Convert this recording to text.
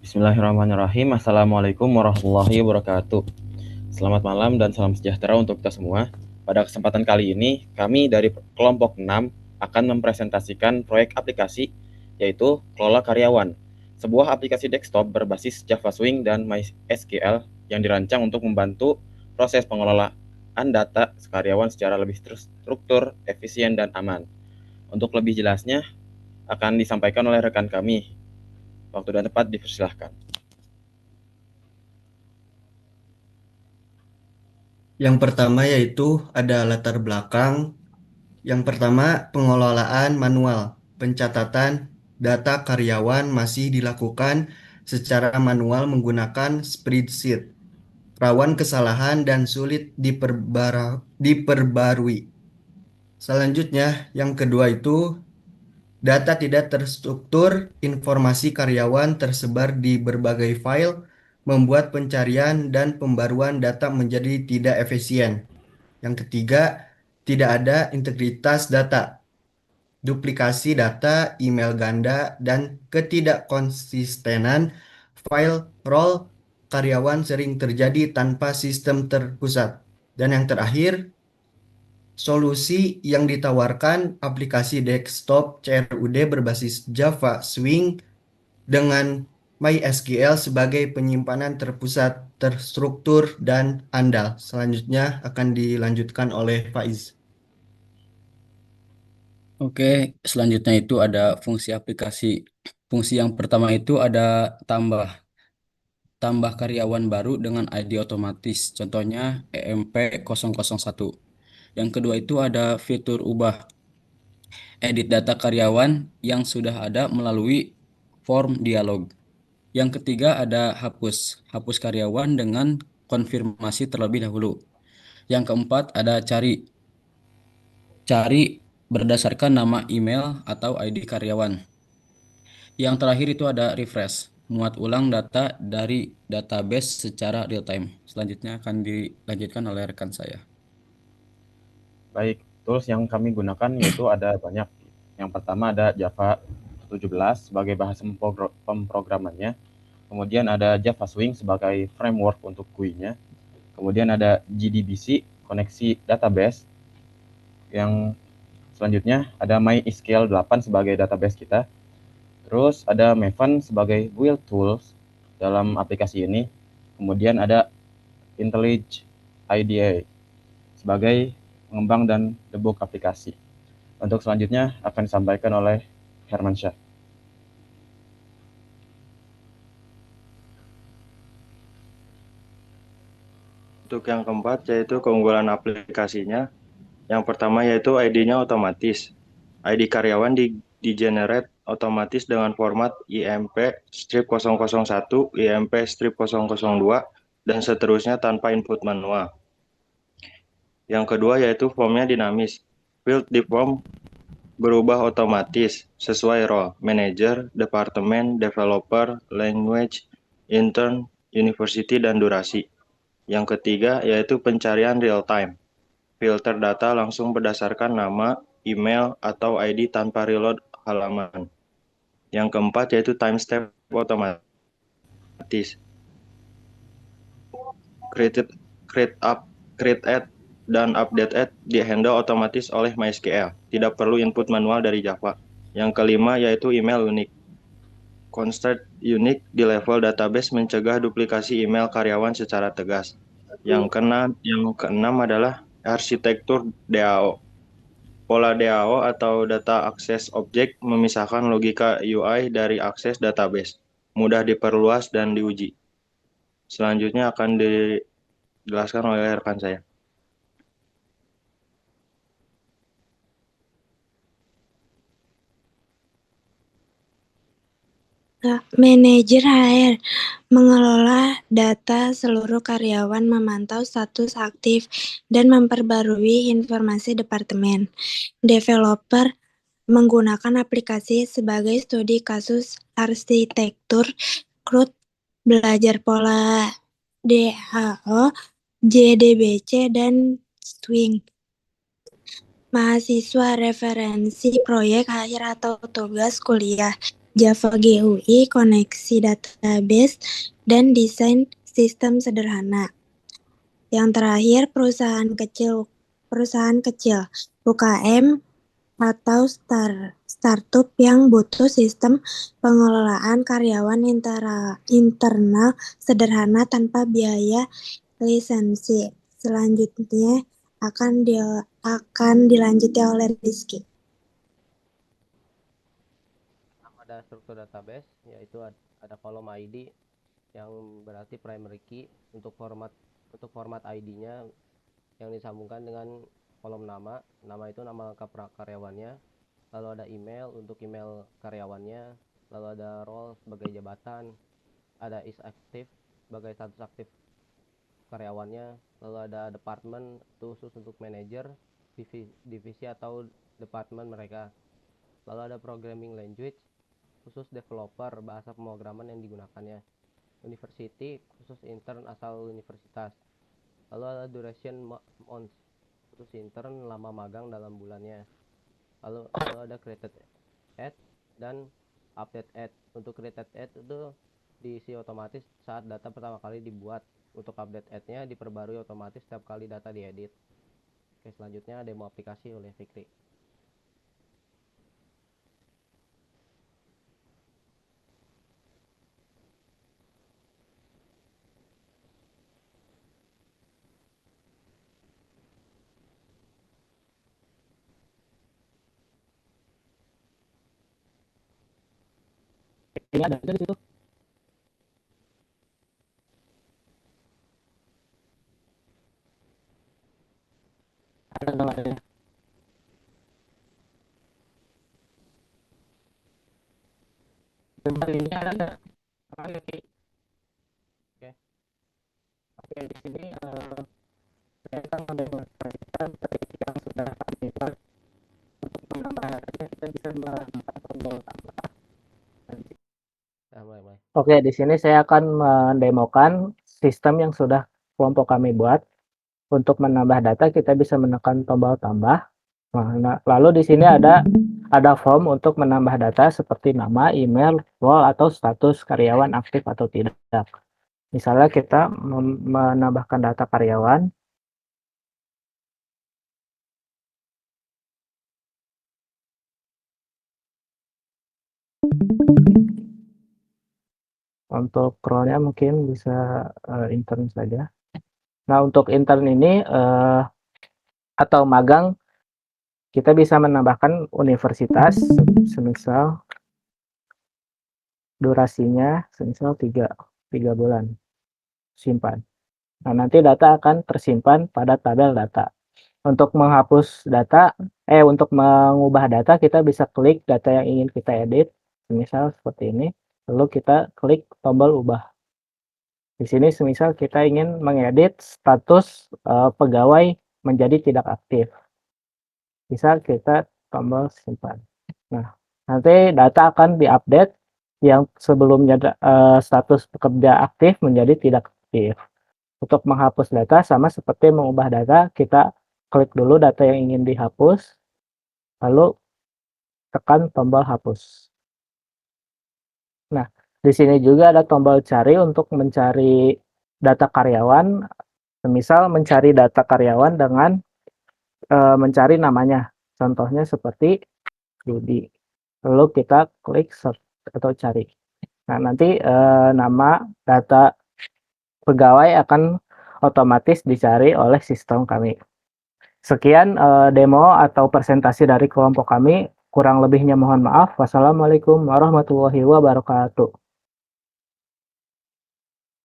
Bismillahirrahmanirrahim. Assalamualaikum warahmatullahi wabarakatuh. Selamat malam dan salam sejahtera untuk kita semua. Pada kesempatan kali ini, kami dari kelompok 6 akan mempresentasikan proyek aplikasi, yaitu Kelola Karyawan, sebuah aplikasi desktop berbasis Java Swing dan MySQL yang dirancang untuk membantu proses pengelolaan data karyawan secara lebih terstruktur, efisien, dan aman. Untuk lebih jelasnya, akan disampaikan oleh rekan kami. Waktu dan tempat dipersilahkan. Yang pertama yaitu ada latar belakang. Yang pertama, pengelolaan manual. Pencatatan data karyawan masih dilakukan secara manual menggunakan spreadsheet, rawan kesalahan dan sulit diperbarui. Selanjutnya, yang kedua itu data tidak terstruktur, informasi karyawan tersebar di berbagai file, membuat pencarian dan pembaruan data menjadi tidak efisien. Yang ketiga, tidak ada integritas data, duplikasi data, email ganda, dan ketidakkonsistenan file role karyawan sering terjadi tanpa sistem terpusat. Dan yang terakhir, solusi yang ditawarkan aplikasi desktop CRUD berbasis Java Swing dengan MySQL sebagai penyimpanan terpusat, terstruktur, dan andal. Selanjutnya akan dilanjutkan oleh Faiz. Oke, selanjutnya itu ada fungsi aplikasi. Fungsi yang pertama itu ada tambah. Tambah karyawan baru dengan ID otomatis. Contohnya EMP001. Yang kedua itu ada fitur ubah. Edit data karyawan yang sudah ada melalui form dialog. Yang ketiga ada hapus. Hapus karyawan dengan konfirmasi terlebih dahulu. Yang keempat ada cari. Cari berdasarkan nama email atau ID karyawan. Yang terakhir itu ada refresh, muat ulang data dari database secara real time. Selanjutnya akan dilanjutkan oleh rekan saya. Baik, tools yang kami gunakan yaitu ada banyak. Yang pertama ada Java 17 sebagai bahasa pemrogramannya. Kemudian ada Java Swing sebagai framework untuk GUI-nya. Kemudian ada JDBC, koneksi database. Yang selanjutnya ada MySQL 8 sebagai database kita. Terus ada Maven sebagai build tools dalam aplikasi ini. Kemudian ada IntelliJ IDEA sebagai pengembang dan debug aplikasi. Untuk selanjutnya akan disampaikan oleh Hermansyah. Untuk yang keempat yaitu keunggulan aplikasinya. Yang pertama yaitu ID-nya otomatis. ID karyawan di-generate otomatis dengan format IMP-001, IMP-002, dan seterusnya tanpa input manual. Yang kedua yaitu formnya dinamis. Field di form berubah otomatis sesuai role, manager, departemen, developer, language, intern, university, dan durasi. Yang ketiga yaitu pencarian real time. Filter data langsung berdasarkan nama, email, atau ID tanpa reload halaman. Yang keempat yaitu timestamp otomatis. Create add dan update add di-handle otomatis oleh MySQL. Tidak perlu input manual dari Java. Yang kelima yaitu email unik. Construct unik di level database mencegah duplikasi email karyawan secara tegas. Yang keenam adalah arsitektur DAO. Pola DAO atau Data Access Object memisahkan logika UI dari akses database, mudah diperluas dan diuji. Selanjutnya akan dijelaskan oleh rekan saya. Manajer HR mengelola data seluruh karyawan, memantau status aktif, dan memperbarui informasi departemen. Developer menggunakan aplikasi sebagai studi kasus arsitektur, CRUD, belajar pola DHO, JDBC, dan Swing. Mahasiswa referensi proyek akhir atau tugas kuliah Java GUI, koneksi database, dan desain sistem sederhana. Yang terakhir, perusahaan kecil, UKM atau startup yang butuh sistem pengelolaan karyawan internal sederhana tanpa biaya lisensi. Selanjutnya akan dilanjuti oleh Rizky. Ada struktur database, yaitu ada kolom ID yang berarti primary key untuk format ID-nya yang disambungkan dengan kolom nama. Nama itu nama lengkap karyawannya. Lalu ada email untuk email karyawannya. Lalu ada role sebagai jabatan. Ada is active sebagai status aktif karyawannya. Lalu ada department itu khusus untuk manajer, divisi atau departemen mereka. Lalu ada programming language khusus developer, bahasa pemrograman yang digunakannya. University khusus intern asal universitas. Lalu ada duration months khusus intern, lama magang dalam bulannya. Lalu ada created ad dan update ad. Untuk created ad itu diisi otomatis saat data pertama kali dibuat. Untuk update ad-nya diperbarui otomatis setiap kali data diedit. Oke, selanjutnya demo aplikasi oleh Fikri. Ini ada di situ. Ada gambarnya. Gambar ini ada nggak? Oke. Oke, di sini saya akan mendemonstrasikan trik yang sudah kami buat untuk menambah harganya. Kita bisa melakukan tombol tambah. Mulai. Oke, di sini saya akan mendemokan sistem yang sudah kelompok kami buat. Untuk menambah data kita bisa menekan tombol tambah. Nah, lalu di sini ada form untuk menambah data seperti nama, email, role atau status karyawan aktif atau tidak. Misalnya kita menambahkan data karyawan. Untuk role-nya mungkin bisa intern saja. Nah, untuk intern ini atau magang kita bisa menambahkan universitas, semisal durasinya semisal 3 bulan. Simpan. Nah, nanti data akan tersimpan pada tabel data. Untuk menghapus data, untuk mengubah data kita bisa klik data yang ingin kita edit, semisal seperti ini. Lalu kita klik tombol ubah. Di sini semisal kita ingin mengedit status pegawai menjadi tidak aktif. Bisa kita tombol simpan. Nah, nanti data akan diupdate yang sebelumnya status pekerja aktif menjadi tidak aktif. Untuk menghapus data sama seperti mengubah data, kita klik dulu data yang ingin dihapus, lalu tekan tombol hapus. Nah, di sini juga ada tombol cari untuk mencari data karyawan. Misal mencari data karyawan dengan mencari namanya. Contohnya seperti Rudi. Lalu kita klik search atau cari. Nah, nanti nama data pegawai akan otomatis dicari oleh sistem kami. Sekian demo atau presentasi dari kelompok kami. Kurang lebihnya mohon maaf. Wassalamualaikum warahmatullahi wabarakatuh.